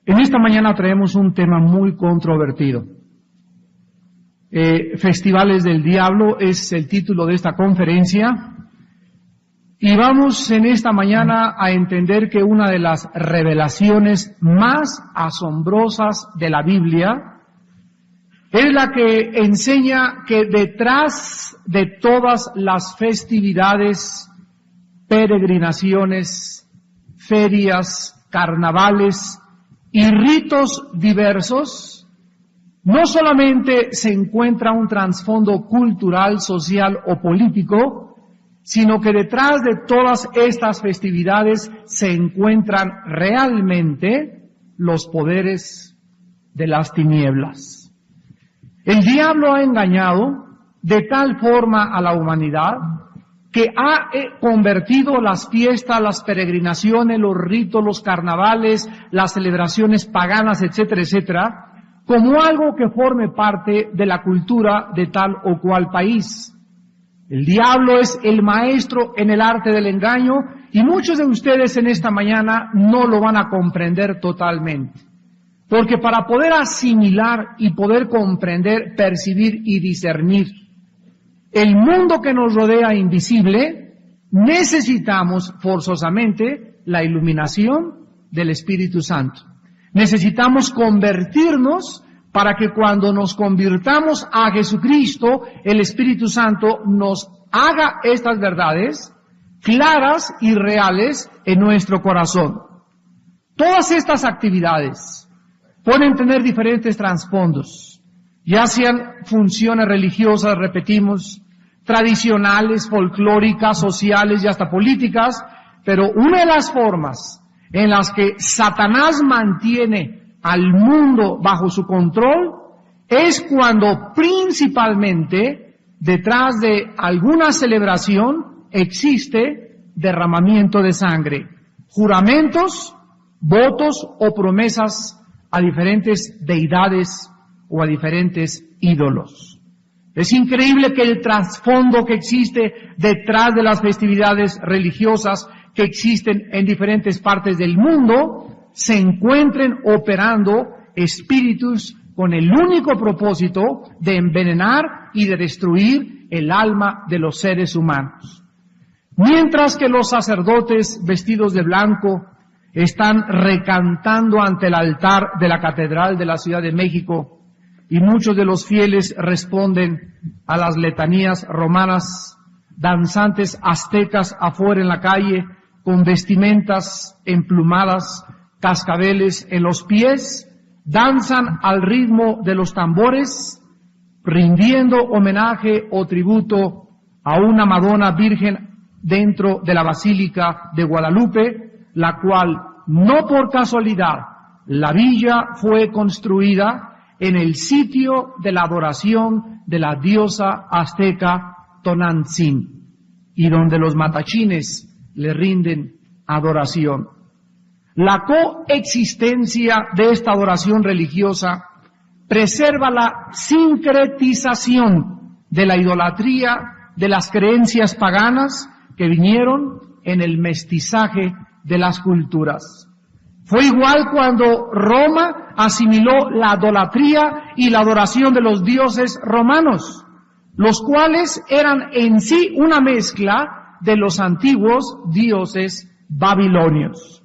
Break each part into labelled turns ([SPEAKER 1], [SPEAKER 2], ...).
[SPEAKER 1] En esta mañana traemos un tema muy controvertido. Festivales del Diablo es el título de esta conferencia. Y vamos en esta mañana a entender que una de las revelaciones más asombrosas de la Biblia es la que enseña que detrás de todas las festividades, peregrinaciones, ferias, carnavales y ritos diversos, no solamente se encuentra un trasfondo cultural, social o político, sino que detrás de todas estas festividades se encuentran realmente los poderes de las tinieblas. El diablo ha engañado de tal forma a la humanidad que ha convertido las fiestas, las peregrinaciones, los ritos, los carnavales, las celebraciones paganas, etcétera, etcétera, como algo que forme parte de la cultura de tal o cual país. El diablo es el maestro en el arte del engaño y muchos de ustedes en esta mañana no lo van a comprender totalmente. Porque para poder asimilar y poder comprender, percibir y discernir el mundo que nos rodea invisible, necesitamos forzosamente la iluminación del Espíritu Santo. Necesitamos convertirnos para que cuando nos convirtamos a Jesucristo, el Espíritu Santo nos haga estas verdades claras y reales en nuestro corazón. Todas estas actividades pueden tener diferentes trasfondos, ya sean funciones religiosas, repetimos, tradicionales, folclóricas, sociales y hasta políticas, pero una de las formas en las que Satanás mantiene al mundo bajo su control es cuando principalmente detrás de alguna celebración existe derramamiento de sangre, juramentos, votos o promesas a diferentes deidades o a diferentes ídolos. Es increíble que el trasfondo que existe detrás de las festividades religiosas que existen en diferentes partes del mundo se encuentren operando espíritus con el único propósito de envenenar y de destruir el alma de los seres humanos. Mientras que los sacerdotes vestidos de blanco están recantando ante el altar de la Catedral de la Ciudad de México y muchos de los fieles responden a las letanías romanas, danzantes aztecas afuera en la calle con vestimentas emplumadas, cascabeles en los pies, danzan al ritmo de los tambores, rindiendo homenaje o tributo a una Madonna Virgen dentro de la Basílica de Guadalupe, la cual, no por casualidad, la villa fue construida en el sitio de la adoración de la diosa azteca Tonantzin, y donde los matachines le rinden adoración. La coexistencia de esta adoración religiosa preserva la sincretización de la idolatría de las creencias paganas que vinieron en el mestizaje de las culturas. Fue igual cuando Roma asimiló la idolatría y la adoración de los dioses romanos, los cuales eran en sí una mezcla de los antiguos dioses babilonios.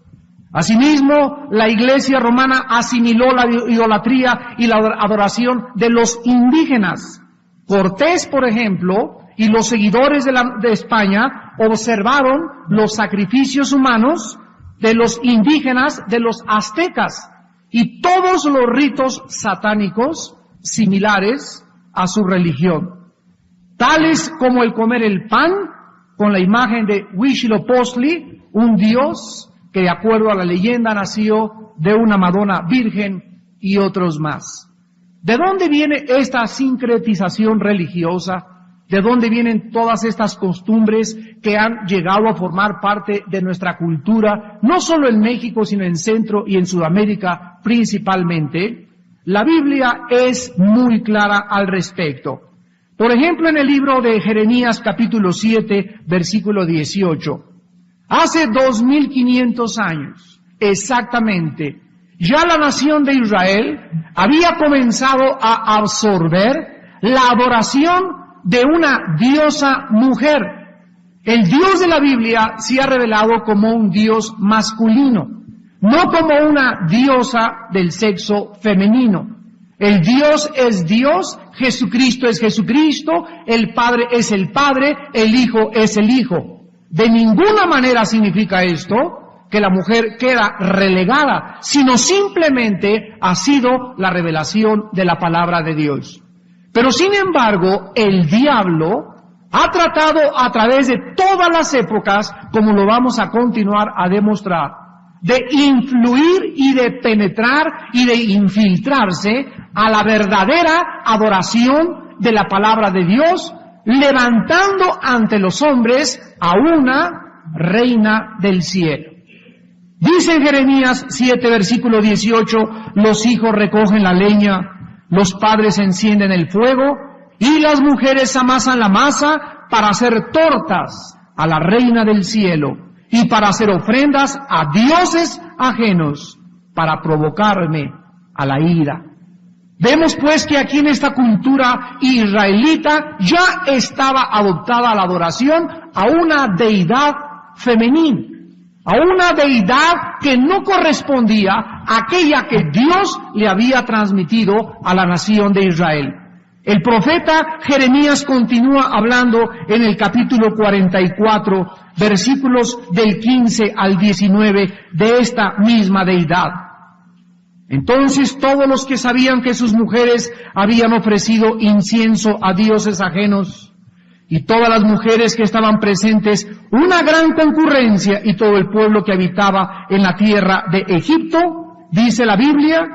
[SPEAKER 1] Asimismo, la Iglesia romana asimiló la idolatría y la adoración de los indígenas. Cortés, por ejemplo, y los seguidores de España observaron los sacrificios humanos de los indígenas, de los aztecas, y todos los ritos satánicos similares a su religión, tales como el comer el pan con la imagen de Huitzilopochtli, un dios que de acuerdo a la leyenda nació de una Madonna Virgen, y otros más. ¿De dónde viene esta sincretización religiosa? ¿De dónde vienen todas estas costumbres que han llegado a formar parte de nuestra cultura, no solo en México, sino en Centro y en Sudamérica principalmente? La Biblia es muy clara al respecto. Por ejemplo, en el libro de Jeremías capítulo 7, versículo 18. Hace 2500 años, exactamente, Ya la nación de Israel había comenzado a absorber la adoración de una diosa mujer. El Dios de la Biblia se ha revelado como un Dios masculino, no como una diosa del sexo femenino. El Dios es Dios, Jesucristo es Jesucristo, el Padre es el Padre, el Hijo es el Hijo. De ninguna manera significa esto que la mujer queda relegada, sino simplemente ha sido la revelación de la palabra de Dios. Pero sin embargo, el diablo ha tratado a través de todas las épocas, como lo vamos a continuar a demostrar, de influir y de penetrar y de infiltrarse a la verdadera adoración de la palabra de Dios, levantando ante los hombres a una reina del cielo. Dice en Jeremías 7, versículo 18, los hijos recogen la leña, los padres encienden el fuego, y las mujeres amasan la masa para hacer tortas a la reina del cielo y para hacer ofrendas a dioses ajenos para provocarme a la ira. Vemos pues que aquí en esta cultura israelita ya estaba adoptada la adoración a una deidad femenina, a una deidad que no correspondía a aquella que Dios le había transmitido a la nación de Israel. El profeta Jeremías continúa hablando en el capítulo 44, versículos del 15 al 19 de esta misma deidad. Entonces todos los que sabían que sus mujeres habían ofrecido incienso a dioses ajenos, y todas las mujeres que estaban presentes, una gran concurrencia, y todo el pueblo que habitaba en la tierra de Egipto, dice la Biblia,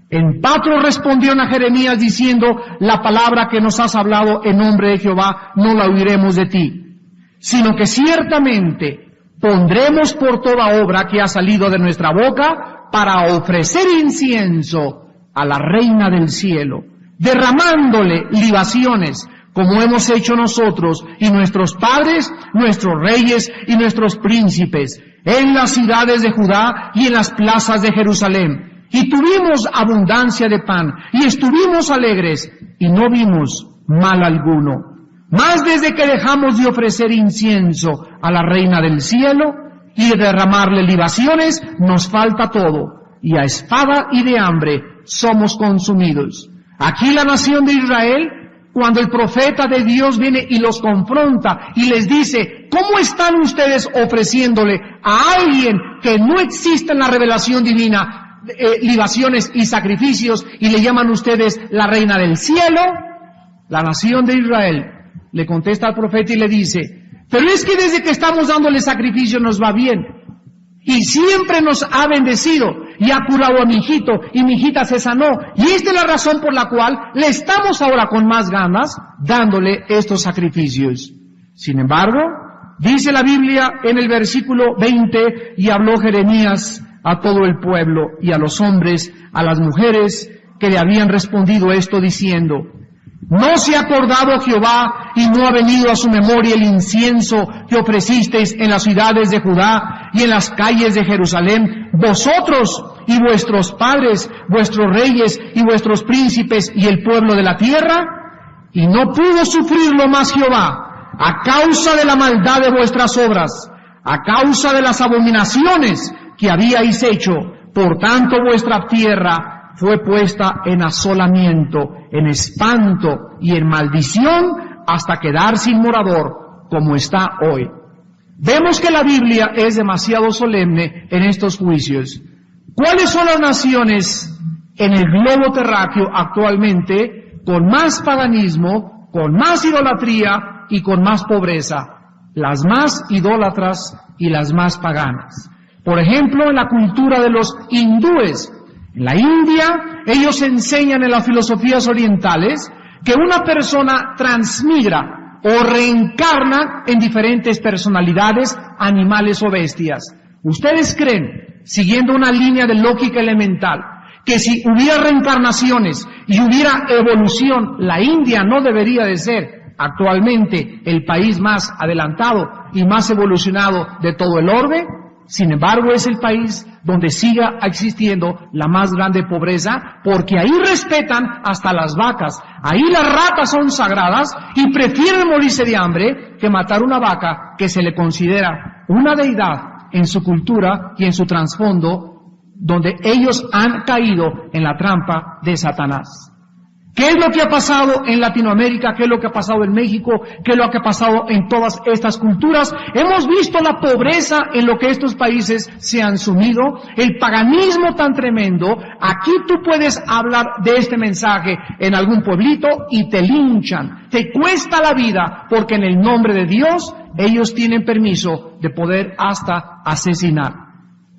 [SPEAKER 1] en Patro respondieron a Jeremías diciendo, la palabra que nos has hablado en nombre de Jehová no la oiremos de ti, sino que ciertamente pondremos por toda obra que ha salido de nuestra boca para ofrecer incienso a la reina del cielo, derramándole libaciones, como hemos hecho nosotros y nuestros padres, nuestros reyes y nuestros príncipes, en las ciudades de Judá y en las plazas de Jerusalén. Y tuvimos abundancia de pan, y estuvimos alegres, y no vimos mal alguno. Mas desde que dejamos de ofrecer incienso a la reina del cielo, y de derramarle libaciones, nos falta todo, y a espada y de hambre somos consumidos. Aquí la nación de Israel, cuando el profeta de Dios viene y los confronta y les dice, ¿cómo están ustedes ofreciéndole a alguien que no existe en la revelación divina libaciones y sacrificios y le llaman ustedes la reina del cielo? La nación de Israel le contesta al profeta y le dice, pero es que desde que estamos dándole sacrificio nos va bien y siempre nos ha bendecido y ha curado a mi hijito y mi hijita se sanó, y esta es la razón por la cual le estamos ahora con más ganas dándole estos sacrificios. Sin embargo, dice la Biblia en el versículo 20, y habló Jeremías a todo el pueblo y a los hombres, a las mujeres que le habían respondido esto diciendo, ¿no se ha acordado Jehová y no ha venido a su memoria el incienso que ofrecisteis en las ciudades de Judá y en las calles de Jerusalén, vosotros y vuestros padres, vuestros reyes y vuestros príncipes y el pueblo de la tierra? Y no pudo sufrirlo más Jehová a causa de la maldad de vuestras obras, a causa de las abominaciones que habíais hecho. Por tanto vuestra tierra fue puesta en asolamiento, en espanto y en maldición hasta quedar sin morador, como está hoy. Vemos que la Biblia es demasiado solemne en estos juicios. ¿Cuáles son las naciones en el globo terráqueo actualmente con más paganismo, con más idolatría y con más pobreza? Las más idólatras y las más paganas. Por ejemplo, en la cultura de los hindúes, en la India, ellos enseñan en las filosofías orientales que una persona transmigra o reencarna en diferentes personalidades, animales o bestias. ¿Ustedes creen, siguiendo una línea de lógica elemental, que si hubiera reencarnaciones y hubiera evolución, la India no debería de ser actualmente el país más adelantado y más evolucionado de todo el orbe? Sin embargo, es el país donde siga existiendo la más grande pobreza, porque ahí respetan hasta las vacas. Ahí las ratas son sagradas y prefieren morirse de hambre que matar una vaca que se le considera una deidad en su cultura y en su trasfondo, donde ellos han caído en la trampa de Satanás. ¿Qué es lo que ha pasado en Latinoamérica? ¿Qué es lo que ha pasado en México? ¿Qué es lo que ha pasado en todas estas culturas? Hemos visto la pobreza en lo que estos países se han sumido, el paganismo tan tremendo. Aquí tú puedes hablar de este mensaje en algún pueblito y te linchan, te cuesta la vida, porque en el nombre de Dios ellos tienen permiso de poder hasta asesinar.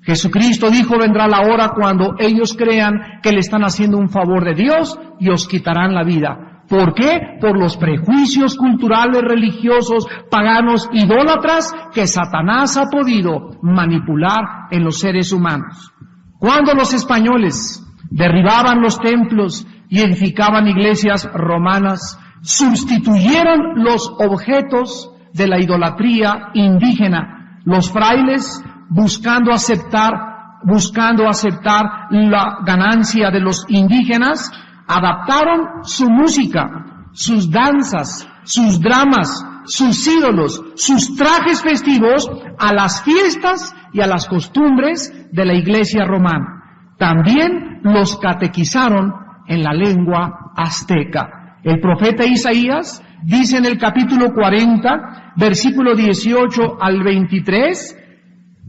[SPEAKER 1] Jesucristo dijo, vendrá la hora cuando ellos crean que le están haciendo un favor de Dios y os quitarán la vida. ¿Por qué? Por los prejuicios culturales, religiosos, paganos, idólatras que Satanás ha podido manipular en los seres humanos. Cuando los españoles derribaban los templos y edificaban iglesias romanas, sustituyeron los objetos de la idolatría indígena. Los frailes, buscando aceptar la ganancia de los indígenas, adaptaron su música, sus danzas, sus dramas, sus ídolos, sus trajes festivos a las fiestas y a las costumbres de la iglesia romana. También los catequizaron en la lengua azteca. El profeta Isaías dice en el capítulo 40, versículo 18 al 23,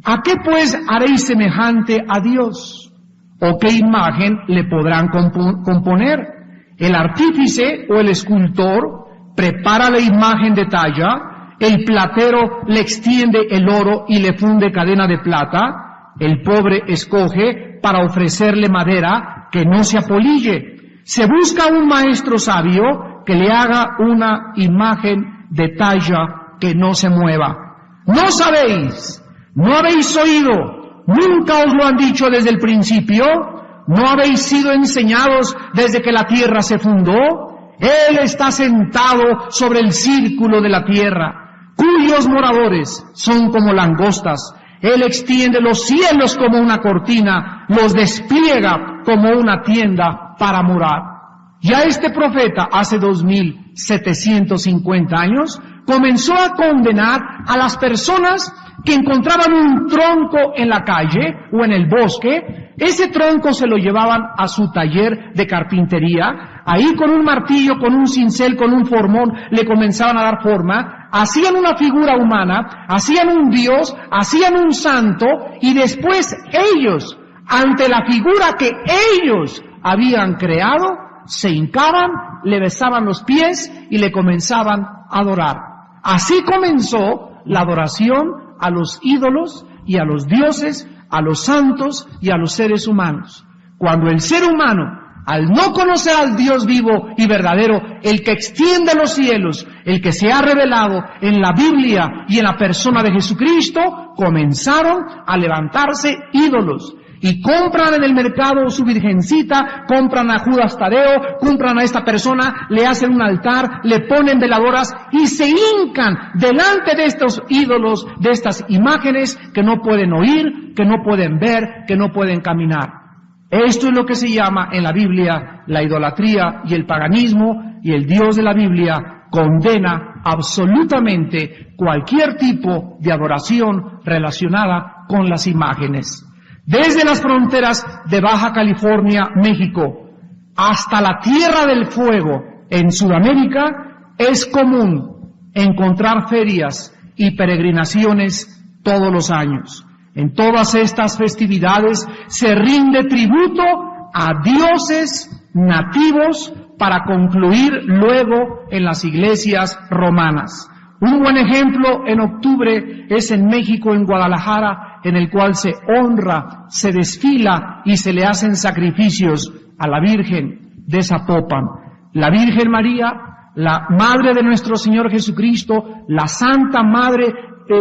[SPEAKER 1] ¿a qué pues haréis semejante a Dios? ¿O qué imagen le podrán componer? El artífice o el escultor prepara la imagen de talla, el platero le extiende el oro y le funde cadena de plata, el pobre escoge para ofrecerle madera que no se apolille. Se busca un maestro sabio que le haga una imagen de talla que no se mueva. ¿No sabéis? ¿No habéis oído? ¿Nunca os lo han dicho desde el principio? ¿No habéis sido enseñados desde que la tierra se fundó? Él está sentado sobre el círculo de la tierra, cuyos moradores son como langostas. Él extiende los cielos como una cortina, los despliega como una tienda para morar. Ya este profeta, hace 2750 años, comenzó a condenar a las personas que encontraban un tronco en la calle o en el bosque. Ese tronco se lo llevaban a su taller de carpintería. Ahí con un martillo, con un cincel, con un formón, le comenzaban a dar forma. Hacían una figura humana, hacían un dios, hacían un santo, y después ellos, ante la figura que ellos habían creado, se hincaban, le besaban los pies y le comenzaban a adorar. Así comenzó la adoración a los ídolos y a los dioses, a los santos y a los seres humanos. Cuando el ser humano, al no conocer al Dios vivo y verdadero, el que extiende los cielos, el que se ha revelado en la Biblia y en la persona de Jesucristo, comenzaron a levantarse ídolos. Y compran en el mercado su virgencita, compran a Judas Tadeo, compran a esta persona, le hacen un altar, le ponen veladoras y se hincan delante de estos ídolos, de estas imágenes que no pueden oír, que no pueden ver, que no pueden caminar. Esto es lo que se llama en la Biblia la idolatría y el paganismo, y el Dios de la Biblia condena absolutamente cualquier tipo de adoración relacionada con las imágenes. Desde las fronteras de Baja California, México, hasta la Tierra del Fuego en Sudamérica, es común encontrar ferias y peregrinaciones todos los años. En todas estas festividades se rinde tributo a dioses nativos para concluir luego en las iglesias romanas. Un buen ejemplo en octubre es en México, en Guadalajara, en el cual se honra, se desfila y se le hacen sacrificios a la Virgen de Zapopan. La Virgen María, la Madre de nuestro Señor Jesucristo, la Santa Madre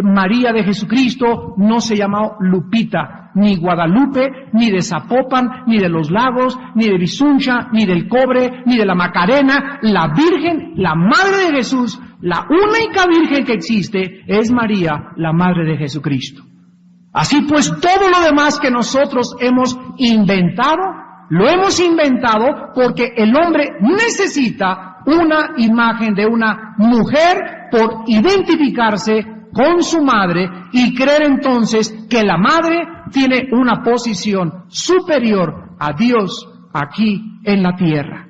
[SPEAKER 1] María de Jesucristo, no se llamó Lupita, ni Guadalupe, ni de Zapopan, ni de los Lagos, ni de Bisuncha, ni del Cobre, ni de la Macarena. La Virgen, la Madre de Jesús, la única Virgen que existe es María, la Madre de Jesucristo. Así pues, todo lo demás que nosotros hemos inventado, lo hemos inventado porque el hombre necesita una imagen de una mujer por identificarse con su madre y creer entonces que la madre tiene una posición superior a Dios aquí en la tierra.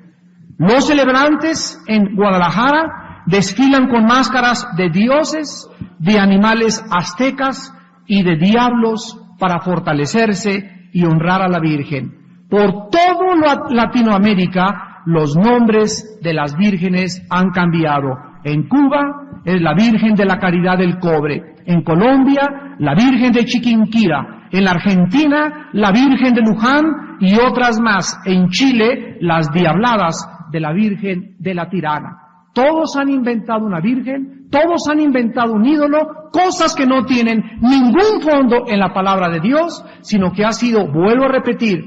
[SPEAKER 1] Los celebrantes en Guadalajara desfilan con máscaras de dioses, de animales aztecas y de diablos para fortalecerse y honrar a la Virgen. Por todo Latinoamérica, los nombres de las vírgenes han cambiado. En Cuba es la Virgen de la Caridad del Cobre. En Colombia, la Virgen de Chiquinquirá. En la Argentina, la Virgen de Luján y otras más. En Chile, las Diabladas de la Virgen de la Tirana. Todos han inventado una virgen, todos han inventado un ídolo, cosas que no tienen ningún fondo en la palabra de Dios, sino que ha sido, vuelvo a repetir,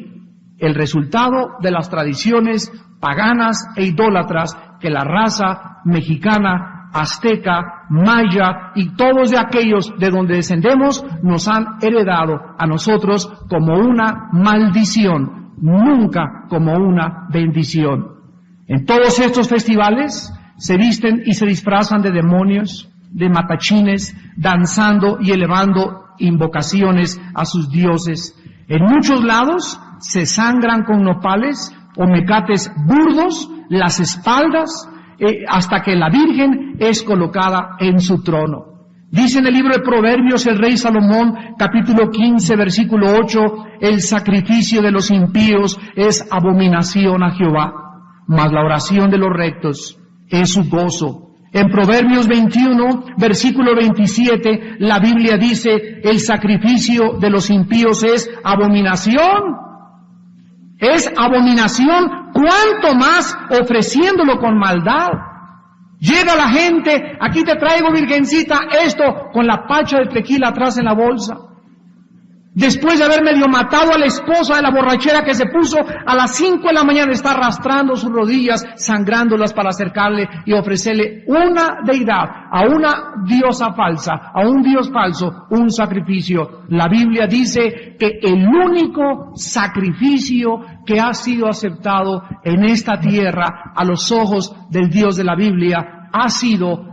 [SPEAKER 1] el resultado de las tradiciones paganas e idólatras que la raza mexicana, azteca, maya y todos de aquellos de donde descendemos nos han heredado a nosotros como una maldición, nunca como una bendición. En todos estos festivales se visten y se disfrazan de demonios, de matachines, danzando y elevando invocaciones a sus dioses. En muchos lados se sangran con nopales o mecates burdos las espaldas hasta que la Virgen es colocada en su trono. Dice en el libro de Proverbios el rey Salomón, capítulo 15, versículo 8, el sacrificio de los impíos es abominación a Jehová, mas la oración de los rectos es su gozo. En Proverbios 21, versículo 27, la Biblia dice, el sacrificio de los impíos es abominación. Es abominación, cuanto más ofreciéndolo con maldad. Llega la gente, aquí te traigo, virgencita, esto, con la pacha de tequila atrás en la bolsa. Después de haber medio matado a la esposa de la borrachera que se puso a las 5 de la mañana, está arrastrando sus rodillas, sangrándolas para acercarle y ofrecerle una deidad, a una diosa falsa, a un dios falso, un sacrificio. La Biblia dice que el único sacrificio que ha sido aceptado en esta tierra a los ojos del Dios de la Biblia ha sido,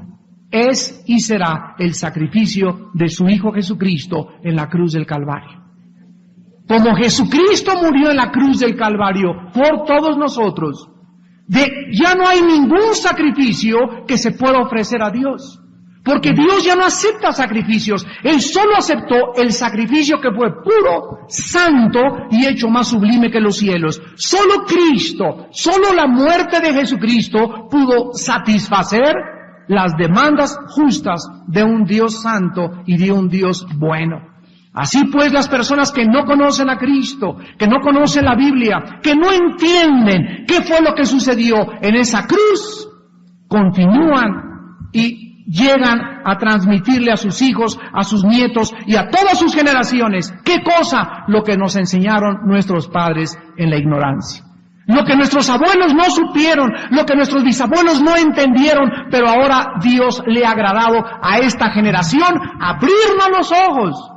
[SPEAKER 1] es y será el sacrificio de su Hijo Jesucristo en la cruz del Calvario. Como Jesucristo murió en la cruz del Calvario por todos nosotros, ya no hay ningún sacrificio que se pueda ofrecer a Dios, porque Dios ya no acepta sacrificios. Él solo aceptó el sacrificio que fue puro, santo y hecho más sublime que los cielos. Solo Cristo, solo la muerte de Jesucristo pudo satisfacer las demandas justas de un Dios santo y de un Dios bueno. Así pues, las personas que no conocen a Cristo, que no conocen la Biblia, que no entienden qué fue lo que sucedió en esa cruz, continúan y llegan a transmitirle a sus hijos, a sus nietos y a todas sus generaciones, ¿qué cosa? Lo que nos enseñaron nuestros padres en la ignorancia. Lo que nuestros abuelos no supieron, lo que nuestros bisabuelos no entendieron, pero ahora Dios le ha agradado a esta generación abrirnos los ojos.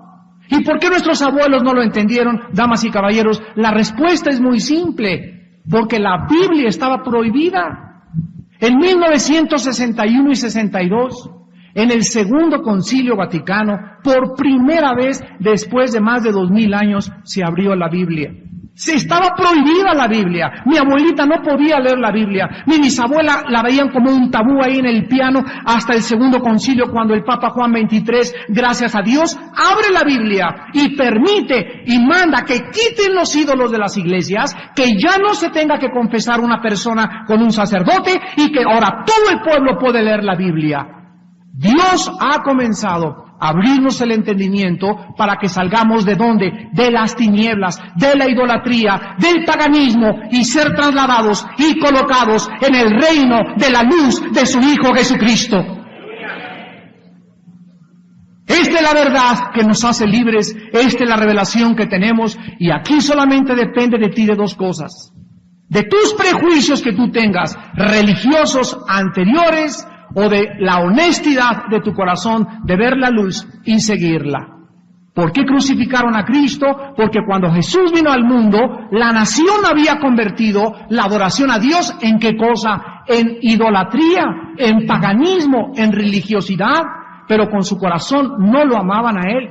[SPEAKER 1] ¿Y por qué nuestros abuelos no lo entendieron, damas y caballeros? La respuesta es muy simple, porque la Biblia estaba prohibida. En 1961 y 62, en el Segundo Concilio Vaticano, por primera vez después de más de 2000 años, se abrió la Biblia. Se estaba prohibida la Biblia. Mi abuelita no podía leer la Biblia. Mi bisabuela la veían como un tabú ahí en el piano hasta el Segundo Concilio, cuando el Papa Juan XXIII, gracias a Dios, abre la Biblia y permite y manda que quiten los ídolos de las iglesias, que ya no se tenga que confesar una persona con un sacerdote y que ahora todo el pueblo puede leer la Biblia. Dios ha comenzado a abrirnos el entendimiento para que salgamos de ¿dónde? De las tinieblas, de la idolatría, del paganismo y ser trasladados y colocados en el reino de la luz de su Hijo Jesucristo. Esta es la verdad que nos hace libres, esta es la revelación que tenemos y aquí solamente depende de ti de dos cosas. De tus prejuicios que tú tengas, religiosos anteriores, o de la honestidad de tu corazón de ver la luz y seguirla. ¿Por qué crucificaron a Cristo? Porque cuando Jesús vino al mundo, la nación había convertido la adoración a Dios ¿en qué cosa? En idolatría, en paganismo, en religiosidad, pero con su corazón no lo amaban a Él.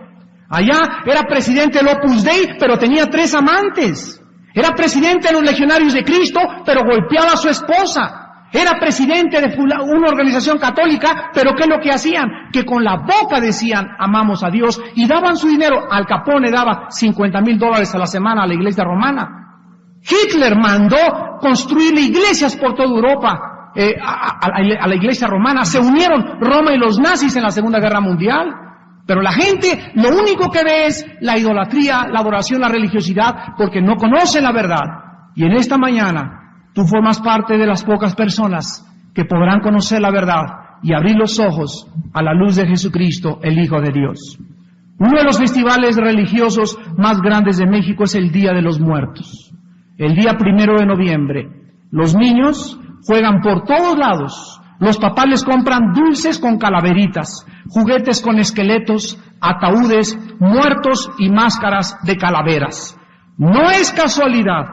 [SPEAKER 1] Allá era presidente del Opus Dei, pero tenía 3 amantes. Era presidente de los Legionarios de Cristo, pero golpeaba a su esposa. Era presidente de una organización católica, pero ¿qué es lo que hacían? Que con la boca decían, amamos a Dios, y daban su dinero. Al Capone daba $50,000 a la semana a la iglesia romana. Hitler mandó construir iglesias por toda Europa, a la iglesia romana. Se unieron Roma y los nazis en la Segunda Guerra Mundial. Pero la gente lo único que ve es la idolatría, la adoración, la religiosidad, porque no conocen la verdad. Y en esta mañana, tú formas parte de las pocas personas que podrán conocer la verdad y abrir los ojos a la luz de Jesucristo, el Hijo de Dios. Uno de los festivales religiosos más grandes de México es el Día de los Muertos. El día 1 de noviembre, los niños juegan por todos lados. Los papás les compran dulces con calaveritas, juguetes con esqueletos, ataúdes, muertos y máscaras de calaveras. No es casualidad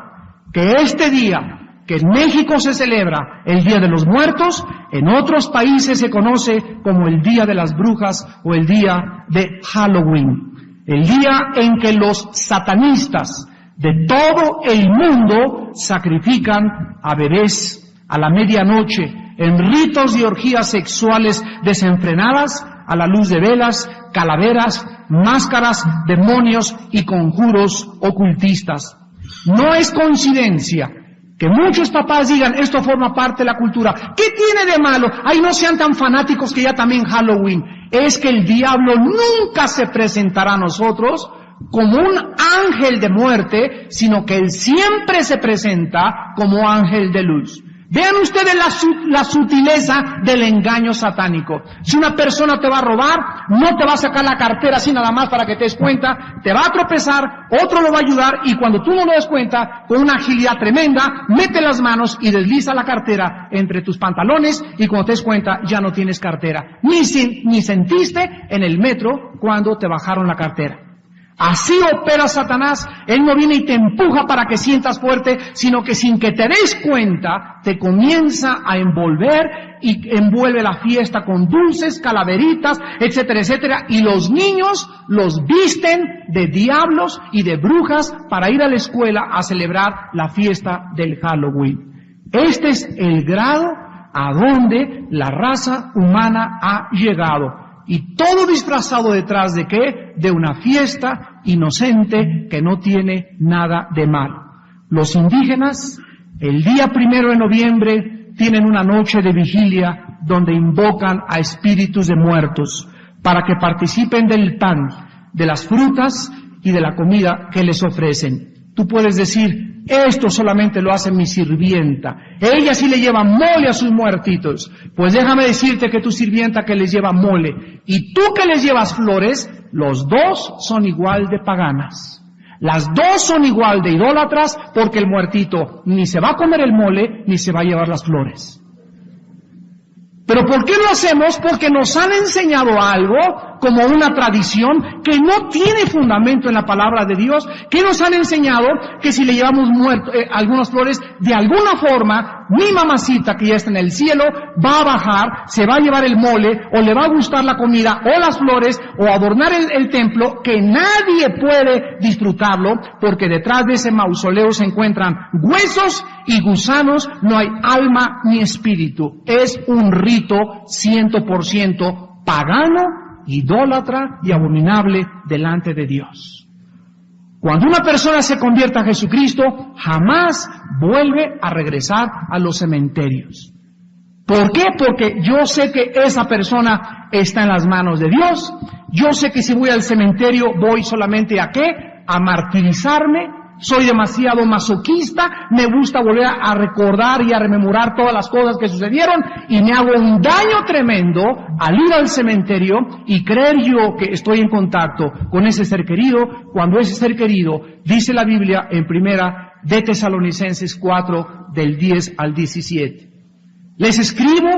[SPEAKER 1] que este día, que en México se celebra el Día de los Muertos, en otros países se conoce como el Día de las Brujas o el Día de Halloween, el día en que los satanistas de todo el mundo sacrifican a bebés a la medianoche en ritos y orgías sexuales desenfrenadas a la luz de velas, calaveras, máscaras, demonios y conjuros ocultistas. No es coincidencia que muchos papás digan, esto forma parte de la cultura. ¿Qué tiene de malo? Ay, no sean tan fanáticos que ya también Halloween. Es que el diablo nunca se presentará a nosotros como un ángel de muerte, sino que él siempre se presenta como ángel de luz. Vean ustedes la sutileza del engaño satánico. Si una persona te va a robar, no te va a sacar la cartera así nada más para que te des cuenta, te va a tropezar, otro lo va a ayudar y cuando tú no lo des cuenta, con una agilidad tremenda, mete las manos y desliza la cartera entre tus pantalones y cuando te des cuenta ya no tienes cartera. Ni sentiste en el metro cuando te bajaron la cartera. Así opera Satanás. Él no viene y te empuja para que sientas fuerte, sino que sin que te des cuenta, te comienza a envolver y envuelve la fiesta con dulces, calaveritas, etcétera, etcétera. Y los niños los visten de diablos y de brujas para ir a la escuela a celebrar la fiesta del Halloween. Este es el grado a donde la raza humana ha llegado. Y todo disfrazado detrás de ¿qué? De una fiesta inocente que no tiene nada de malo. Los indígenas, el día 1 de noviembre, tienen una noche de vigilia donde invocan a espíritus de muertos para que participen del pan, de las frutas y de la comida que les ofrecen. Tú puedes decir, esto solamente lo hace mi sirvienta. Ella sí le lleva mole a sus muertitos. Pues déjame decirte que tu sirvienta que les lleva mole y tú que les llevas flores, los dos son igual de paganas. Las dos son igual de idólatras porque el muertito ni se va a comer el mole ni se va a llevar las flores. ¿Pero por qué lo hacemos? Porque nos han enseñado algo como una tradición que no tiene fundamento en la palabra de Dios, que nos han enseñado que si le llevamos algunas flores, de alguna forma, mi mamacita que ya está en el cielo va a bajar, se va a llevar el mole, o le va a gustar la comida, o las flores, o adornar el templo, que nadie puede disfrutarlo, porque detrás de ese mausoleo se encuentran huesos y gusanos, no hay alma ni espíritu. Es un rito 100% pagano, idólatra y abominable delante de Dios. Cuando una persona se convierte a Jesucristo, jamás vuelve a regresar a los cementerios. ¿Por qué? Porque yo sé que esa persona está en las manos de Dios. Yo sé que si voy al cementerio voy solamente ¿a qué? A martirizarme. Soy demasiado masoquista, me gusta volver a recordar y a rememorar todas las cosas que sucedieron y me hago un daño tremendo al ir al cementerio y creer yo que estoy en contacto con ese ser querido, cuando ese ser querido, dice la Biblia en 1 de Tesalonicenses 4, del 10 al 17. Les escribo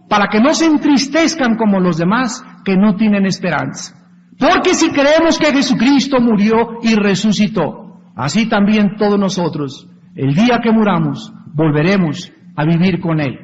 [SPEAKER 1] para que no se entristezcan como los demás que no tienen esperanza. Porque si creemos que Jesucristo murió y resucitó, así también todos nosotros, el día que muramos, volveremos a vivir con Él.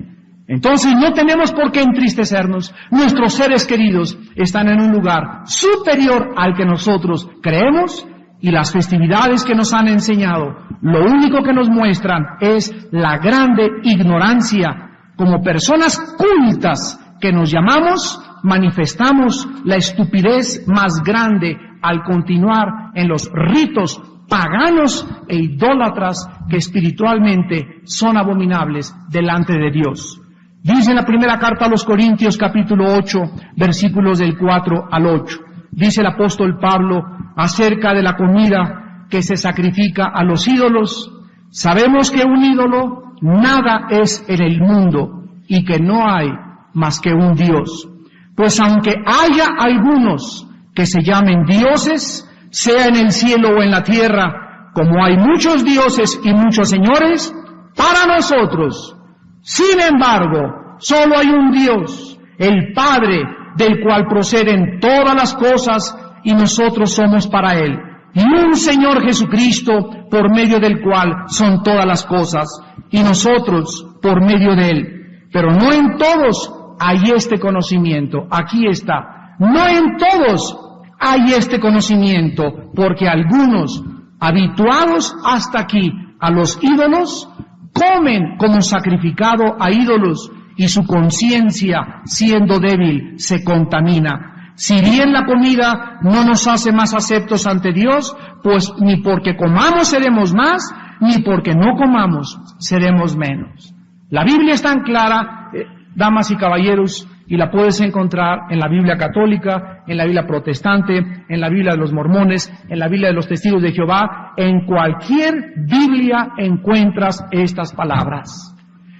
[SPEAKER 1] Entonces no tenemos por qué entristecernos. Nuestros seres queridos están en un lugar superior al que nosotros creemos, y las festividades que nos han enseñado, lo único que nos muestran es la grande ignorancia. Como personas cultas que nos llamamos, manifestamos la estupidez más grande al continuar en los ritos paganos e idólatras que espiritualmente son abominables delante de Dios. Dice en la primera carta a los Corintios, capítulo 8, versículos del 4 al 8. Dice el apóstol Pablo acerca de la comida que se sacrifica a los ídolos: sabemos que un ídolo nada es en el mundo y que no hay más que un Dios. Pues aunque haya algunos que se llamen dioses, sea en el cielo o en la tierra, como hay muchos dioses y muchos señores, para nosotros, sin embargo, solo hay un Dios, el Padre, del cual proceden todas las cosas, y nosotros somos para Él, y un Señor Jesucristo, por medio del cual son todas las cosas, y nosotros por medio de Él. Pero no en todos hay este conocimiento. Aquí está. No en todos hay este conocimiento, porque algunos, habituados hasta aquí a los ídolos, comen como sacrificado a ídolos, y su conciencia, siendo débil, se contamina. Si bien la comida no nos hace más aceptos ante Dios, pues ni porque comamos seremos más, ni porque no comamos seremos menos. La Biblia es tan clara, damas y caballeros, y la puedes encontrar en la Biblia católica, en la Biblia protestante, en la Biblia de los mormones, en la Biblia de los testigos de Jehová. En cualquier Biblia encuentras estas palabras.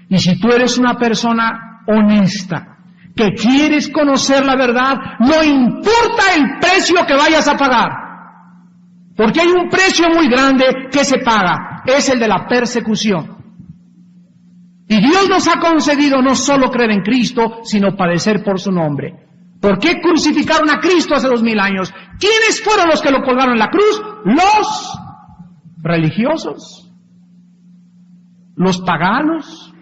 [SPEAKER 1] Y si tú eres una persona honesta, que quieres conocer la verdad, no importa el precio que vayas a pagar, porque hay un precio muy grande que se paga, es el de la persecución. Y Dios nos ha concedido no solo creer en Cristo, sino padecer por su nombre. ¿Por qué crucificaron a Cristo hace 2000 años? ¿Quiénes fueron los que lo colgaron en la cruz? Los religiosos, los paganos,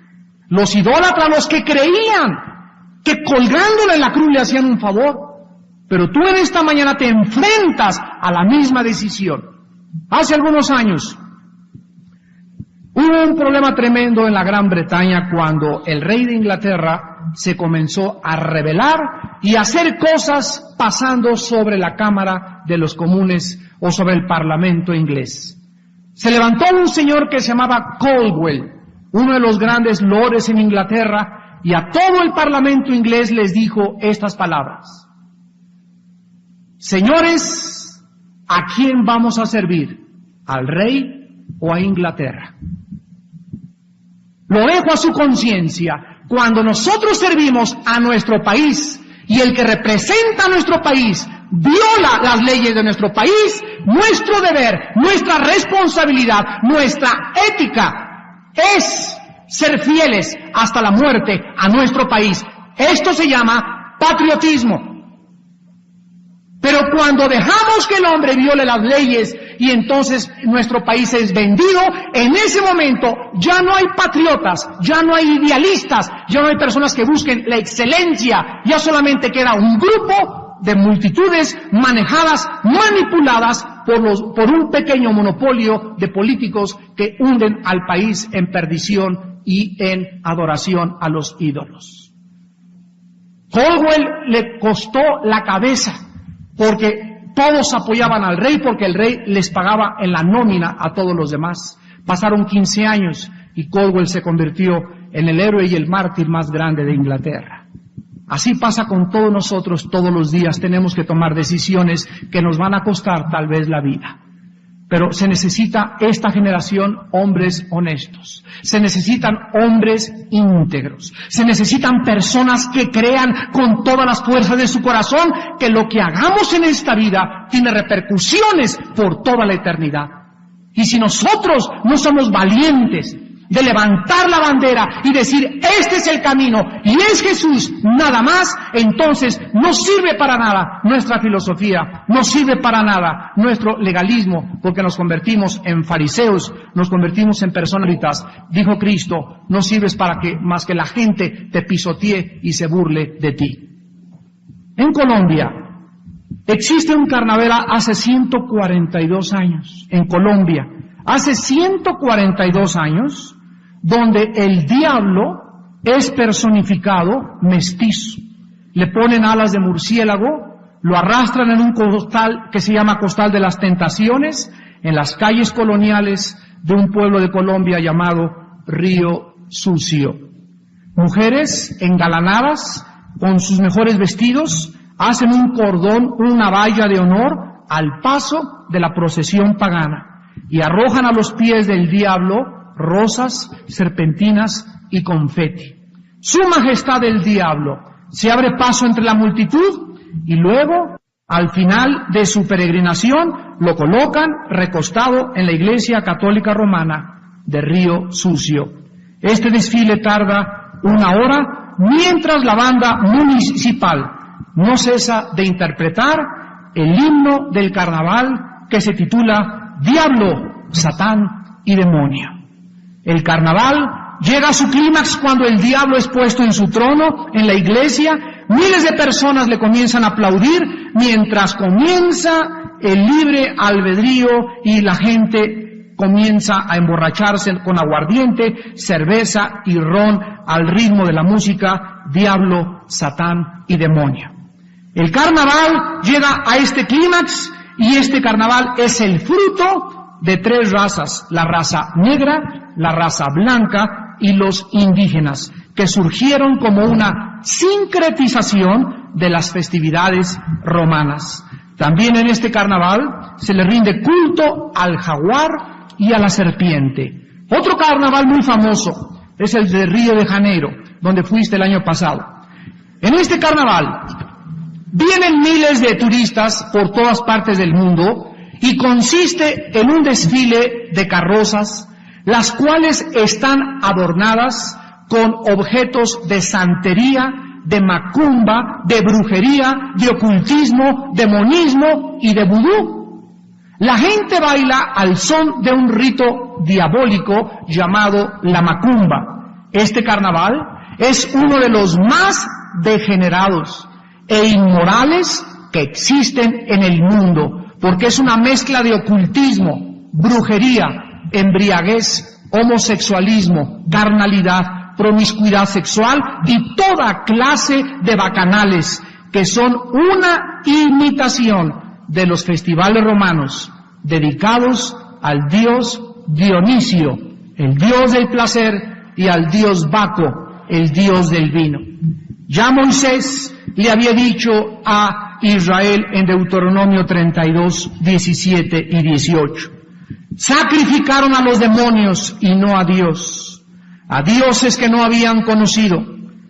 [SPEAKER 1] los idólatras, los que creían que colgándolo en la cruz le hacían un favor. Pero tú en esta mañana te enfrentas a la misma decisión. Hace algunos años hubo un problema tremendo en la Gran Bretaña cuando el rey de Inglaterra se comenzó a rebelar y a hacer cosas pasando sobre la Cámara de los Comunes o sobre el Parlamento inglés. Se levantó un señor que se llamaba Caldwell, uno de los grandes lores en Inglaterra, y a todo el Parlamento inglés les dijo estas palabras: señores, ¿a quién vamos a servir? ¿Al rey o a Inglaterra? Lo dejo a su conciencia. Cuando nosotros servimos a nuestro país y el que representa a nuestro país viola las leyes de nuestro país, nuestro deber, nuestra responsabilidad, nuestra ética es ser fieles hasta la muerte a nuestro país. Esto se llama patriotismo. Pero cuando dejamos que el hombre viole las leyes y entonces nuestro país es vendido, en ese momento ya no hay patriotas, ya no hay idealistas, ya no hay personas que busquen la excelencia, ya solamente queda un grupo de multitudes manejadas, manipuladas por un pequeño monopolio de políticos que hunden al país en perdición y en adoración a los ídolos. Caldwell le costó la cabeza, porque todos apoyaban al rey, porque el rey les pagaba en la nómina a todos los demás. Pasaron 15 años y Caldwell se convirtió en el héroe y el mártir más grande de Inglaterra. Así pasa con todos nosotros. Todos los días tenemos que tomar decisiones que nos van a costar tal vez la vida. Pero se necesita esta generación hombres honestos. Se necesitan hombres íntegros. Se necesitan personas que crean con todas las fuerzas de su corazón que lo que hagamos en esta vida tiene repercusiones por toda la eternidad. Y si nosotros no somos valientes de levantar la bandera y decir, este es el camino y es Jesús, nada más, entonces no sirve para nada nuestra filosofía, no sirve para nada nuestro legalismo, porque nos convertimos en fariseos, nos convertimos en personalitas. Dijo Cristo, no sirves para que más que la gente te pisotee y se burle de ti. En Colombia existe un carnaval hace 142 años, en Colombia, hace 142 años, donde el diablo es personificado mestizo. Le ponen alas de murciélago, lo arrastran en un costal que se llama Costal de las Tentaciones, en las calles coloniales de un pueblo de Colombia llamado Río Sucio. Mujeres engalanadas, con sus mejores vestidos, hacen un cordón, una valla de honor al paso de la procesión pagana y arrojan a los pies del diablo rosas, serpentinas y confeti. Su majestad el diablo se abre paso entre la multitud y luego, al final de su peregrinación, lo colocan recostado en la Iglesia Católica Romana de Río Sucio. Este desfile tarda 1 hora, mientras la banda municipal no cesa de interpretar el himno del carnaval que se titula Diablo, Satán y Demonio. El carnaval llega a su clímax cuando el diablo es puesto en su trono en la iglesia. Miles de personas le comienzan a aplaudir mientras comienza el libre albedrío y la gente comienza a emborracharse con aguardiente, cerveza y ron al ritmo de la música Diablo, Satán y Demonio. El carnaval llega a este clímax y este carnaval es el fruto de 3 razas, la raza negra, la raza blanca y los indígenas, que surgieron como una sincretización de las festividades romanas. También en este carnaval se le rinde culto al jaguar y a la serpiente. Otro carnaval muy famoso es el de Río de Janeiro, donde fuiste el año pasado. En este carnaval vienen miles de turistas por todas partes del mundo y consiste en un desfile de carrozas, las cuales están adornadas con objetos de santería, de macumba, de brujería, de ocultismo, de monismo y de vudú. La gente baila al son de un rito diabólico llamado la macumba. Este carnaval es uno de los más degenerados e inmorales que existen en el mundo, porque es una mezcla de ocultismo, brujería, embriaguez, homosexualismo, carnalidad, promiscuidad sexual y toda clase de bacanales que son una imitación de los festivales romanos dedicados al dios Dionisio, el dios del placer, y al dios Baco, el dios del vino. Ya Moisés le había dicho a Israel en Deuteronomio 32, 17 y 18. Sacrificaron a los demonios y no a Dios, a dioses que no habían conocido,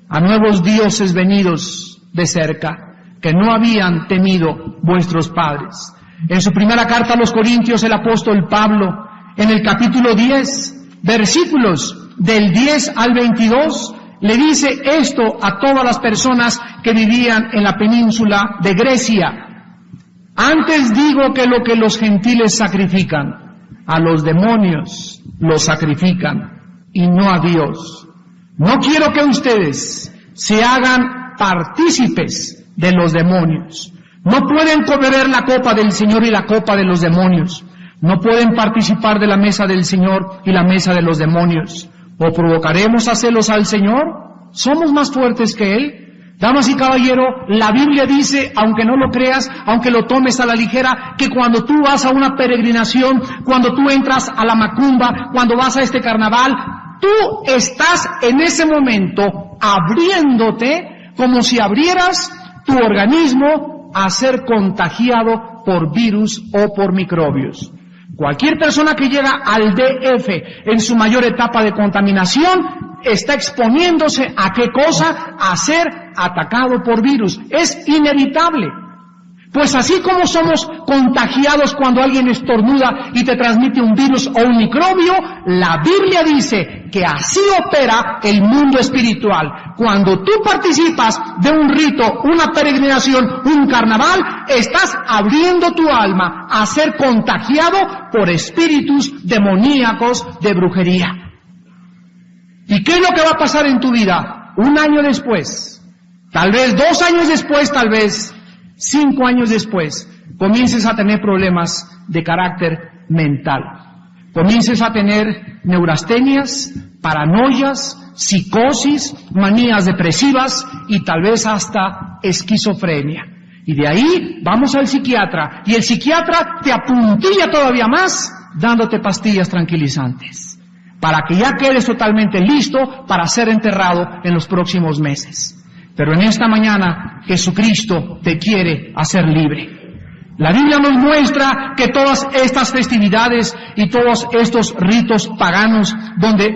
[SPEAKER 1] a nuevos dioses venidos de cerca, que no habían temido vuestros padres. En su primera carta a los Corintios, el apóstol Pablo, en el capítulo 10, versículos del 10 al 22, le dice esto a todas las personas que vivían en la península de Grecia. Antes digo que lo que los gentiles sacrifican, a los demonios los sacrifican, y no a Dios. No quiero que ustedes se hagan partícipes de los demonios. No pueden beber la copa del Señor y la copa de los demonios. No pueden participar de la mesa del Señor y la mesa de los demonios. ¿O provocaremos a celos al Señor? ¿Somos más fuertes que Él? Damas y caballeros, la Biblia dice, aunque no lo creas, aunque lo tomes a la ligera, que cuando tú vas a una peregrinación, cuando tú entras a la macumba, cuando vas a este carnaval, tú estás en ese momento abriéndote como si abrieras tu organismo a ser contagiado por virus o por microbios. Cualquier persona que llega al DF en su mayor etapa de contaminación está exponiéndose a qué cosa, a ser atacado por virus. Es inevitable. Pues así como somos contagiados cuando alguien estornuda y te transmite un virus o un microbio, la Biblia dice que así opera el mundo espiritual. Cuando tú participas de un rito, una peregrinación, un carnaval, estás abriendo tu alma a ser contagiado por espíritus demoníacos de brujería. ¿Y qué es lo que va a pasar en tu vida? 1 año después, tal vez 2 años después, tal vez 5 años después, comiences a tener problemas de carácter mental. Comiences a tener neurastenias, paranoias, psicosis, manías depresivas y tal vez hasta esquizofrenia. Y de ahí vamos al psiquiatra, y el psiquiatra te apuntilla todavía más dándote pastillas tranquilizantes, para que ya quedes totalmente listo para ser enterrado en los próximos meses. Pero en esta mañana Jesucristo te quiere hacer libre. La Biblia nos muestra que todas estas festividades y todos estos ritos paganos donde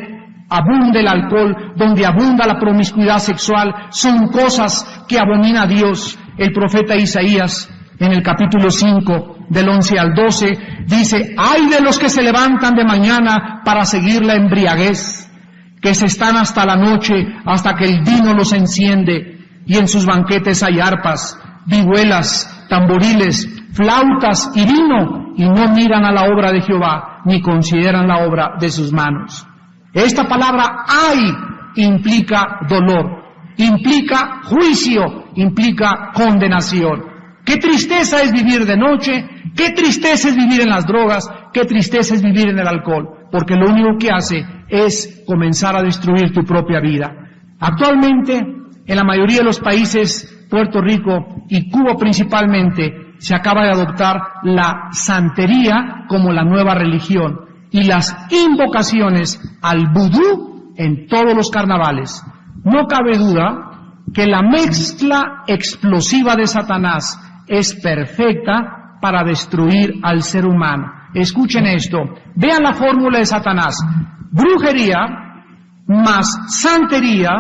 [SPEAKER 1] abunda el alcohol, donde abunda la promiscuidad sexual, son cosas que abomina a Dios. El profeta Isaías, en el capítulo 5, del 11 al 12, dice: ¡ay de los que se levantan de mañana para seguir la embriaguez, que se están hasta la noche, hasta que el vino los enciende, y en sus banquetes hay arpas, vihuelas, tamboriles, flautas y vino, y no miran a la obra de Jehová, ni consideran la obra de sus manos. Esta palabra ay implica dolor, implica juicio, implica condenación. Qué tristeza es vivir de noche, qué tristeza es vivir en las drogas, qué tristeza es vivir en el alcohol, porque lo único que hace es comenzar a destruir tu propia vida. Actualmente, en la mayoría de los países, Puerto Rico y Cuba principalmente, se acaba de adoptar la santería como la nueva religión y las invocaciones al vudú en todos los carnavales. No cabe duda que la mezcla explosiva de Satanás es perfecta para destruir al ser humano. Escuchen esto, vean la fórmula de Satanás: brujería, más santería,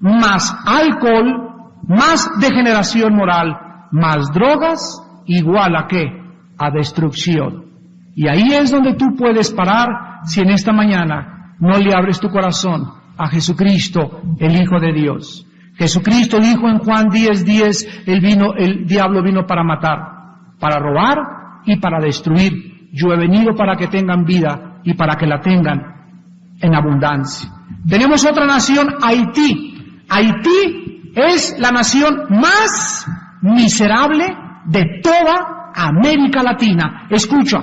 [SPEAKER 1] más alcohol, más degeneración moral, más drogas, igual a ¿qué? A destrucción. Y ahí es donde tú puedes parar si en esta mañana no le abres tu corazón a Jesucristo, el Hijo de Dios. Jesucristo dijo en Juan 10:10, el diablo vino para matar, para robar y para destruir. Yo he venido para que tengan vida y para que la tengan en abundancia. Tenemos otra nación, Haití. Haití es la nación más miserable de toda América Latina. Escucha,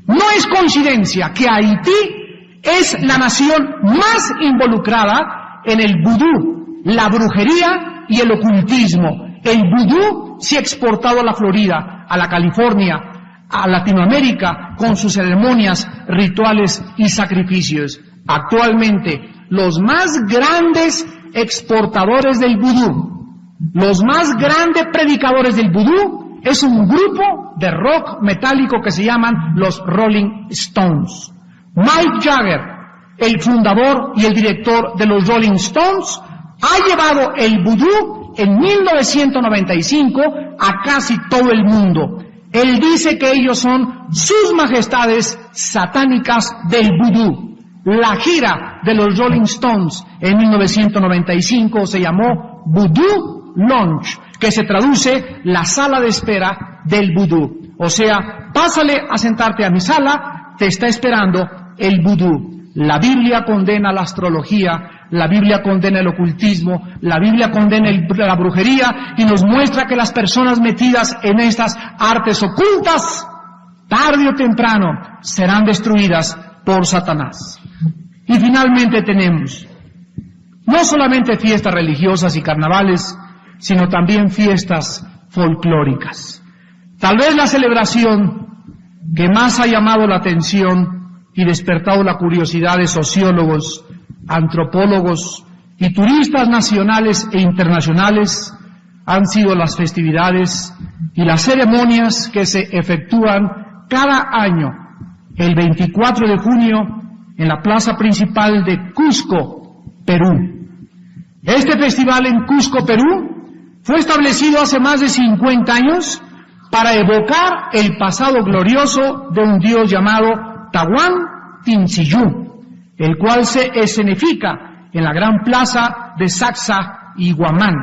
[SPEAKER 1] no es coincidencia que Haití es la nación más involucrada en el vudú, la brujería y el ocultismo. El vudú se ha exportado a la Florida, a la California, a Latinoamérica, con sus ceremonias, rituales y sacrificios. Actualmente, los más grandes exportadores del vudú, los más grandes predicadores del vudú, es un grupo de rock metálico que se llaman los Rolling Stones. Mike Jagger, el fundador y el director de los Rolling Stones, ha llevado el vudú en 1995 a casi todo el mundo. Él dice que ellos son sus majestades satánicas del vudú. La gira de los Rolling Stones en 1995 se llamó Voodoo Lounge, que se traduce la sala de espera del vudú. O sea, pásale a sentarte a mi sala, te está esperando el vudú. La Biblia condena la astrología, la Biblia condena el ocultismo, la Biblia condena la brujería y nos muestra que las personas metidas en estas artes ocultas, tarde o temprano, serán destruidas por Satanás. Y finalmente tenemos no solamente fiestas religiosas y carnavales, sino también fiestas folclóricas. Tal vez la celebración que más ha llamado la atención y despertado la curiosidad de sociólogos, antropólogos y turistas nacionales e internacionales han sido las festividades y las ceremonias que se efectúan cada año, el 24 de junio, en la plaza principal de Cusco, Perú. Este festival en Cusco, Perú, fue establecido hace más de 50 años para evocar el pasado glorioso de un dios llamado Tahuán Tincillú, el cual se escenifica en la gran plaza de Sacsayhuamán. y Guamán.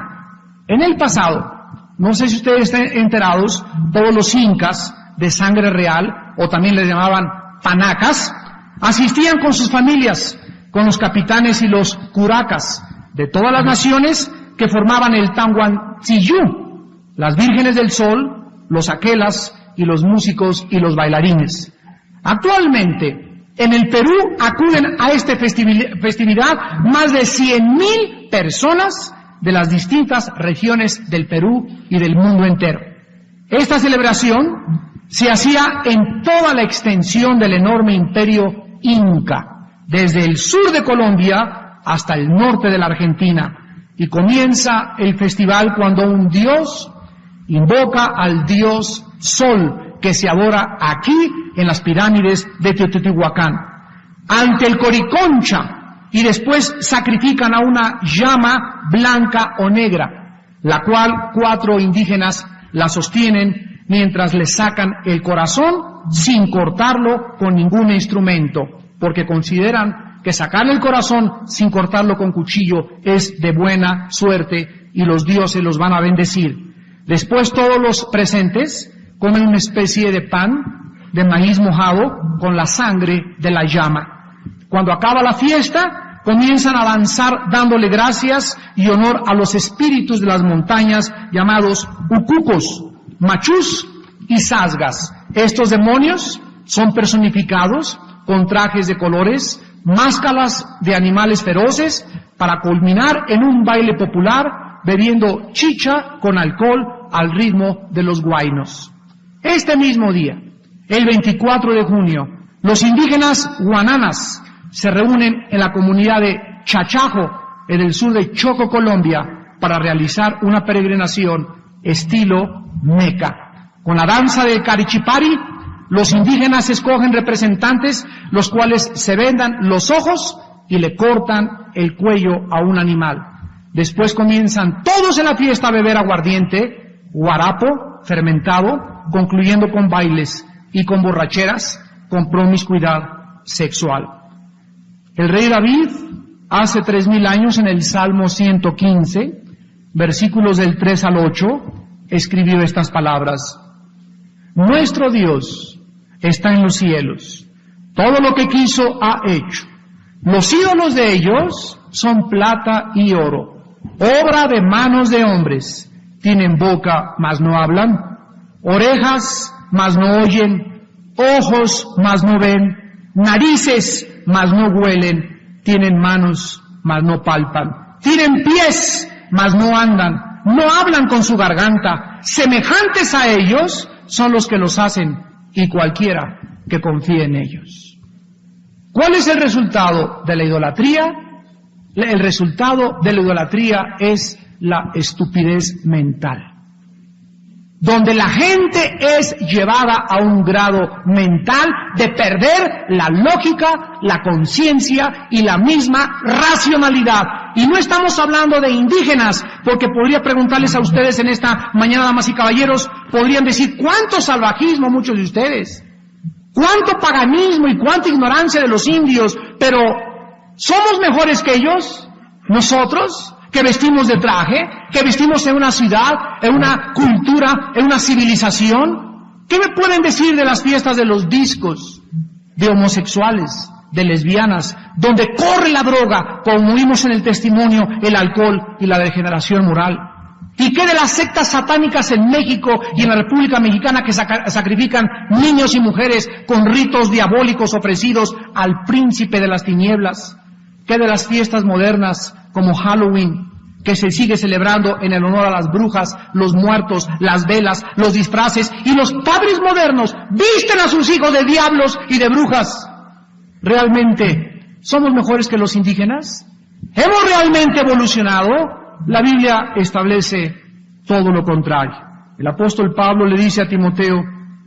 [SPEAKER 1] En el pasado, no sé si ustedes están enterados, todos los incas de sangre real, o también les llamaban panacas, asistían con sus familias, con los capitanes y los curacas de todas las naciones que formaban el Tahuantinsuyo, las vírgenes del sol, los aquelas y los músicos y los bailarines. Actualmente, en el Perú acuden a esta festividad más de 100,000 personas de las distintas regiones del Perú y del mundo entero. Esta celebración se hacía en toda la extensión del enorme imperio inca, desde el sur de Colombia hasta el norte de la Argentina, y comienza el festival cuando un dios invoca al dios Sol, que se adora aquí en las pirámides de Teotihuacán, ante el Coriconcha, y después sacrifican a una llama blanca o negra, la cual 4 indígenas la sostienen mientras le sacan el corazón sin cortarlo con ningún instrumento, porque consideran que sacarle el corazón sin cortarlo con cuchillo es de buena suerte y los dioses los van a bendecir. Después todos los presentes comen una especie de pan de maíz mojado con la sangre de la llama. Cuando acaba la fiesta, comienzan a danzar dándole gracias y honor a los espíritus de las montañas llamados ucucos, machús y sasgas. Estos demonios son personificados con trajes de colores, máscaras de animales feroces, para culminar en un baile popular bebiendo chicha con alcohol al ritmo de los huaynos. Este mismo día, el 24 de junio, los indígenas guananas se reúnen en la comunidad de Chachajo, en el sur de Chocó, Colombia, para realizar una peregrinación estilo Meca. Con la danza de Carichipari, los indígenas escogen representantes, los cuales se vendan los ojos y le cortan el cuello a un animal. Después comienzan todos en la fiesta a beber aguardiente, guarapo, fermentado, concluyendo con bailes y con borracheras, con promiscuidad sexual. El rey David, hace 3,000 años, en el Salmo 115, versículos del 3 al 8, escribió estas palabras: Nuestro Dios está en los cielos, todo lo que quiso ha hecho. Los ídolos de ellos son plata y oro, obra de manos de hombres. Tienen boca, mas no hablan, orejas, mas no oyen, ojos, mas no ven, narices, mas no huelen, tienen manos, mas no palpan, tienen pies, mas no andan, no hablan con su garganta. Semejantes a ellos son los que los hacen, y cualquiera que confíe en ellos. ¿Cuál es el resultado de la idolatría? El resultado de la idolatría es la estupidez mental, donde la gente es llevada a un grado mental de perder la lógica, la conciencia y la misma racionalidad. Y no estamos hablando de indígenas, porque podría preguntarles a ustedes en esta mañana, damas y caballeros, podrían decir: ¿cuánto salvajismo muchos de ustedes? ¿Cuánto paganismo y cuánta ignorancia de los indios? Pero ¿somos mejores que ellos? ¿Nosotros? Que vestimos de traje, que vestimos en una ciudad, en una cultura, en una civilización. ¿Qué me pueden decir de las fiestas de los discos, de homosexuales, de lesbianas, donde corre la droga, como vimos en el testimonio, el alcohol y la degeneración moral? ¿Y qué de las sectas satánicas en México y en la República Mexicana que sacrifican niños y mujeres con ritos diabólicos ofrecidos al príncipe de las tinieblas? ¿Qué de las fiestas modernas como Halloween, que se sigue celebrando en el honor a las brujas, los muertos, las velas, los disfraces, y los padres modernos visten a sus hijos de diablos y de brujas? ¿Realmente somos mejores que los indígenas? ¿Hemos realmente evolucionado? La Biblia establece todo lo contrario. El apóstol Pablo le dice a Timoteo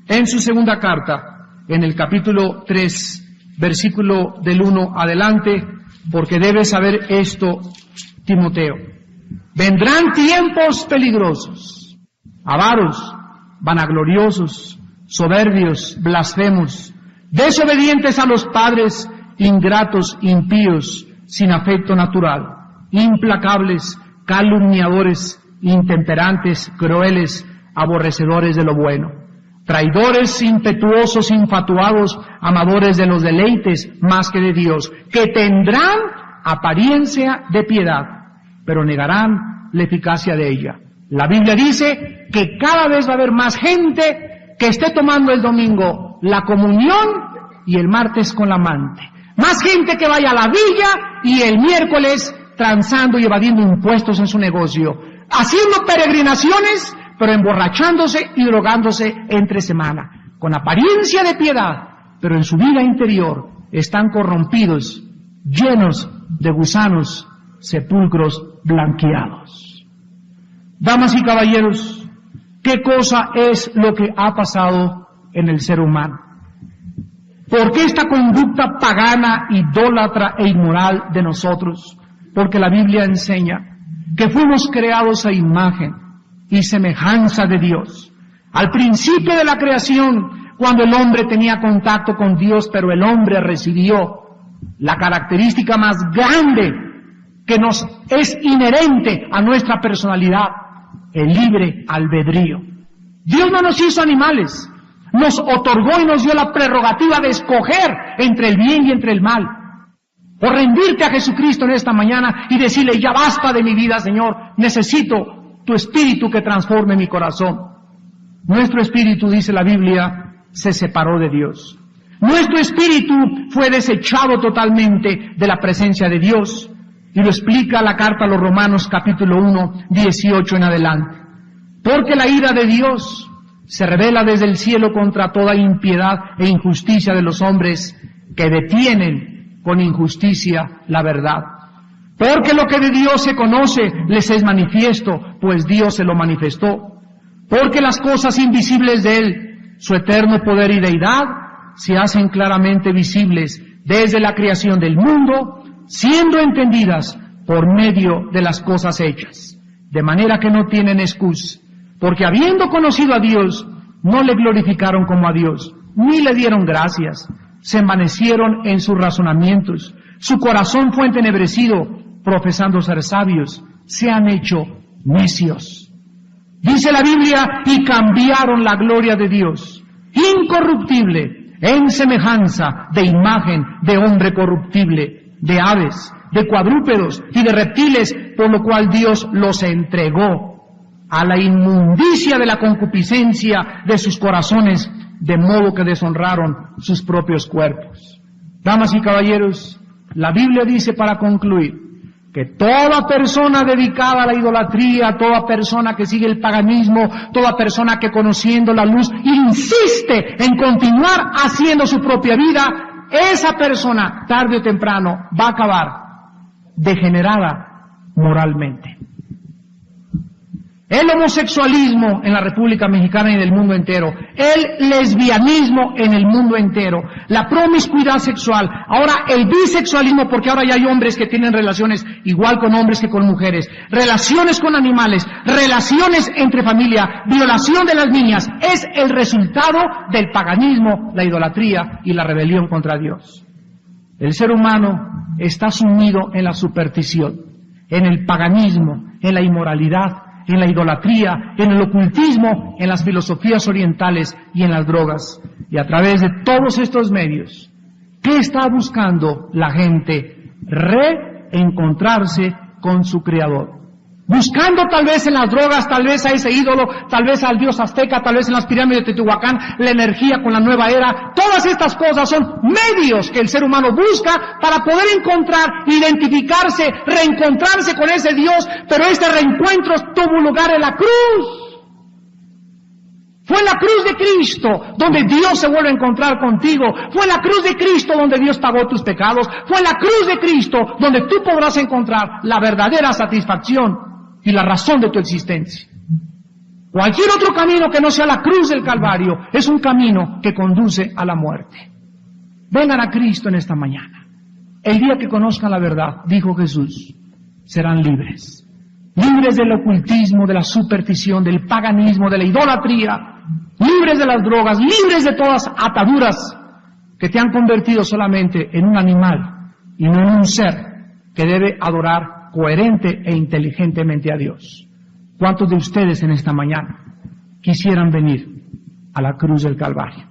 [SPEAKER 1] en su segunda carta, en el capítulo 3, versículo del 1 adelante: porque debes saber esto, Timoteo: vendrán tiempos peligrosos, avaros, vanagloriosos, soberbios, blasfemos, desobedientes a los padres, ingratos, impíos, sin afecto natural, implacables, calumniadores, intemperantes, crueles, aborrecedores de lo bueno, traidores, impetuosos, infatuados, amadores de los deleites más que de Dios, que tendrán apariencia de piedad, pero negarán la eficacia de ella. La Biblia dice que cada vez va a haber más gente que esté tomando el domingo la comunión y el martes con la amante. Más gente que vaya a la villa y el miércoles transando y evadiendo impuestos en su negocio. Haciendo peregrinaciones, pero emborrachándose y drogándose entre semana. Con apariencia de piedad, pero en su vida interior están corrompidos, llenos de gusanos, sepulcros blanqueados. Damas y caballeros, ¿qué cosa es lo que ha pasado en el ser humano? ¿Por qué esta conducta pagana, idólatra e inmoral de nosotros? Porque la Biblia enseña que fuimos creados a imagen y semejanza de Dios. Al principio de la creación, cuando el hombre tenía contacto con Dios, pero el hombre recibió la característica más grande que nos es inherente a nuestra personalidad, el libre albedrío. Dios no nos hizo animales, nos otorgó y nos dio la prerrogativa de escoger entre el bien y entre el mal. O rendirte a Jesucristo en esta mañana y decirle, ya basta de mi vida, Señor, necesito tu espíritu que transforme mi corazón. Nuestro espíritu, dice la Biblia, se separó de Dios. Nuestro espíritu fue desechado totalmente de la presencia de Dios. Y lo explica la carta a los Romanos capítulo 1, 18 en adelante. Porque la ira de Dios se revela desde el cielo contra toda impiedad e injusticia de los hombres que detienen con injusticia la verdad. Porque lo que de Dios se conoce les es manifiesto, pues Dios se lo manifestó. Porque las cosas invisibles de Él, su eterno poder y deidad, se hacen claramente visibles desde la creación del mundo, siendo entendidas por medio de las cosas hechas, de manera que no tienen excusa, porque habiendo conocido a Dios, no le glorificaron como a Dios, ni le dieron gracias, se envanecieron en sus razonamientos, su corazón fue entenebrecido, profesando ser sabios, se han hecho necios. Dice la Biblia, y cambiaron la gloria de Dios, incorruptible, en semejanza de imagen de hombre corruptible, de aves, de cuadrúpedos y de reptiles, por lo cual Dios los entregó a la inmundicia de la concupiscencia de sus corazones, de modo que deshonraron sus propios cuerpos. Damas y caballeros, la Biblia dice para concluir, que toda persona dedicada a la idolatría, toda persona que sigue el paganismo, toda persona que conociendo la luz insiste en continuar haciendo su propia vida, esa persona tarde o temprano va a acabar degenerada moralmente. El homosexualismo en la República Mexicana y en el mundo entero, el lesbianismo en el mundo entero, la promiscuidad sexual, ahora el bisexualismo, porque ahora ya hay hombres que tienen relaciones igual con hombres que con mujeres, relaciones con animales, relaciones entre familia, violación de las niñas, es el resultado del paganismo, la idolatría y la rebelión contra Dios. El ser humano está sumido en la superstición, en el paganismo, en la inmoralidad, en la idolatría, en el ocultismo, en las filosofías orientales y en las drogas. Y a través de todos estos medios, ¿qué está buscando la gente? Reencontrarse con su Creador. Buscando tal vez en las drogas, tal vez a ese ídolo, tal vez al dios azteca, tal vez en las pirámides de Teotihuacán, la energía con la nueva era. Todas estas cosas son medios que el ser humano busca para poder encontrar, identificarse, reencontrarse con ese Dios, pero este reencuentro tuvo lugar en la cruz. Fue en la cruz de Cristo donde Dios se vuelve a encontrar contigo. Fue en la cruz de Cristo donde Dios pagó tus pecados. Fue en la cruz de Cristo donde tú podrás encontrar la verdadera satisfacción y la razón de tu existencia. Cualquier otro camino que no sea la cruz del Calvario es un camino que conduce a la muerte. Vengan a Cristo en esta mañana. El día que conozcan la verdad, dijo Jesús, serán libres. Libres del ocultismo, de la superstición, del paganismo, de la idolatría, libres de las drogas, libres de todas ataduras que te han convertido solamente en un animal y no en un ser que debe adorar coherente e inteligentemente a Dios. ¿Cuántos de ustedes en esta mañana quisieran venir a la cruz del Calvario?